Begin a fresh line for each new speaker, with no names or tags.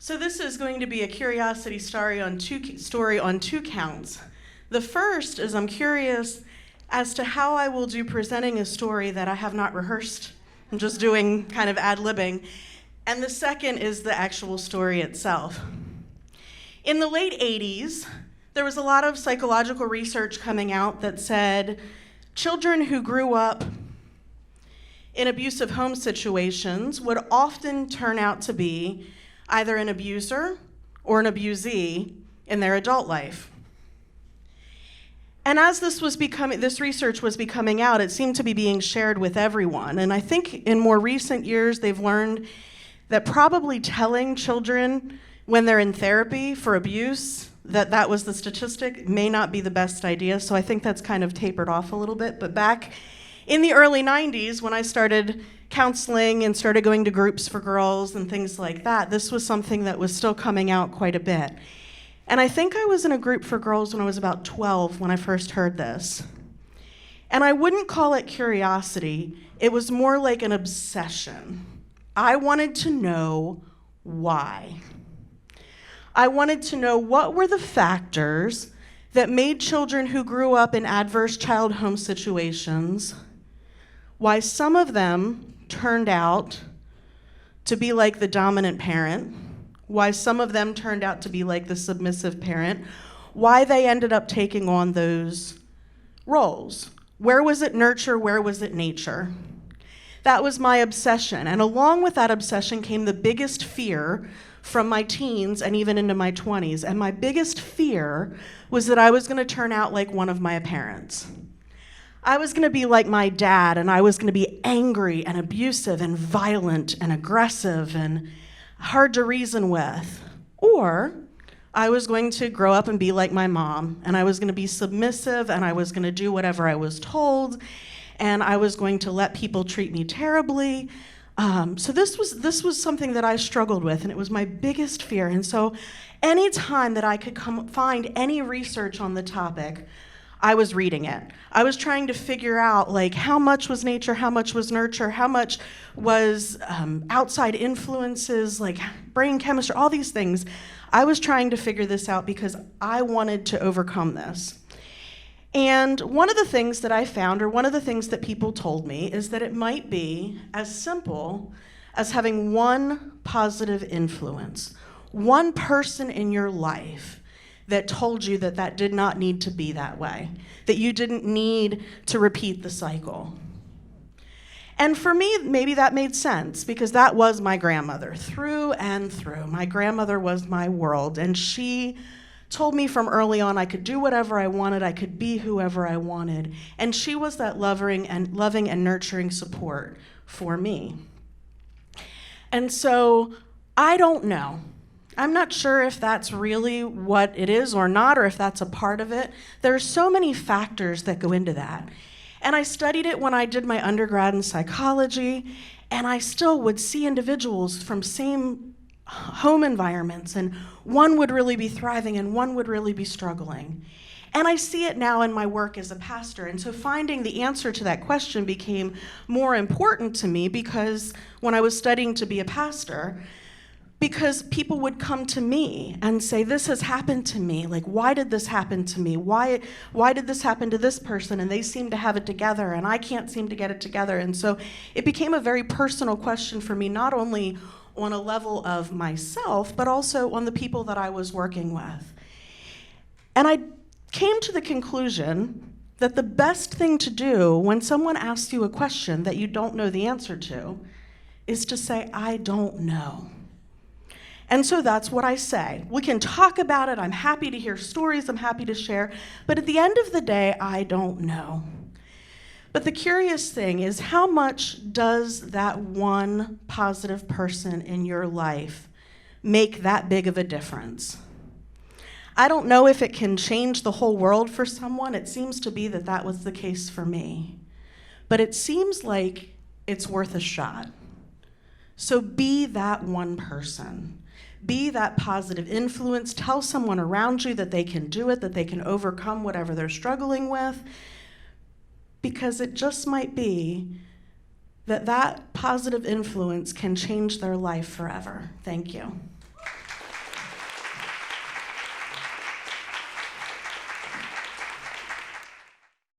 So this is going to be a curiosity story on two counts. The first is I'm curious as to how I will do presenting a story that I have not rehearsed. I'm just doing kind of ad-libbing. And the second is the actual story itself. In the late 80s, there was a lot of psychological research coming out that said children who grew up in abusive home situations would often turn out to be either an abuser or an abusee in their adult life. And as this research was becoming out, it seemed to be being shared with everyone. And I think in more recent years, they've learned that probably telling children when they're in therapy for abuse that was the statistic may not be the best idea. So I think that's kind of tapered off a little bit. But back in the early 90s, when I started counseling and started going to groups for girls and things like that, this was something that was still coming out quite a bit. And I think I was in a group for girls when I was about 12 when I first heard this. And I wouldn't call it curiosity. It was more like an obsession. I wanted to know why. I wanted to know what were the factors that made children who grew up in adverse child home situations, why some of them turned out to be like the dominant parent, why some of them turned out to be like the submissive parent, why they ended up taking on those roles. Where was it nurture, where was it nature? That was my obsession, and along with that obsession came the biggest fear from my teens and even into my 20s, and my biggest fear was that I was going to turn out like one of my parents. I was going to be like my dad, and I was going to be angry and abusive and violent and aggressive and hard to reason with. Or I was going to grow up and be like my mom, and I was going to be submissive, and I was going to do whatever I was told, and I was going to let people treat me terribly. So this was something that I struggled with, and it was my biggest fear. And so any time that I could find any research on the topic, I was reading it. I was trying to figure out like how much was nature, how much was nurture, how much was outside influences like brain chemistry, all these things. I was trying to figure this out because I wanted to overcome this. And one of the things that I found, or one of the things that people told me, is that it might be as simple as having one positive influence, one person in your life that told you that that did not need to be that way, that you didn't need to repeat the cycle. And for me, maybe that made sense because that was my grandmother through and through. My grandmother was my world, and she told me from early on I could do whatever I wanted, I could be whoever I wanted. And she was that loving and nurturing support for me. And so I don't know. I'm not sure if that's really what it is or not, or if that's a part of it. There are so many factors that go into that. And I studied it when I did my undergrad in psychology, and I still would see individuals from same home environments, and one would really be thriving and one would really be struggling. And I see it now in my work as a pastor. And so finding the answer to that question became more important to me because when I was studying to be a pastor, because people would come to me and say, this has happened to me. Like, why did this happen to me? Why did this happen to this person? And they seem to have it together, and I can't seem to get it together. And so it became a very personal question for me, not only on a level of myself, but also on the people that I was working with. And I came to the conclusion that the best thing to do when someone asks you a question that you don't know the answer to is to say, I don't know. And so that's what I say. We can talk about it. I'm happy to hear stories. I'm happy to share. But at the end of the day, I don't know. But the curious thing is, how much does that one positive person in your life make that big of a difference? I don't know if it can change the whole world for someone. It seems to be that that was the case for me. But it seems like it's worth a shot. So be that one person. Be that positive influence. Tell someone around you that they can do it, that they can overcome whatever they're struggling with, because it just might be that positive influence can change their life forever. Thank you.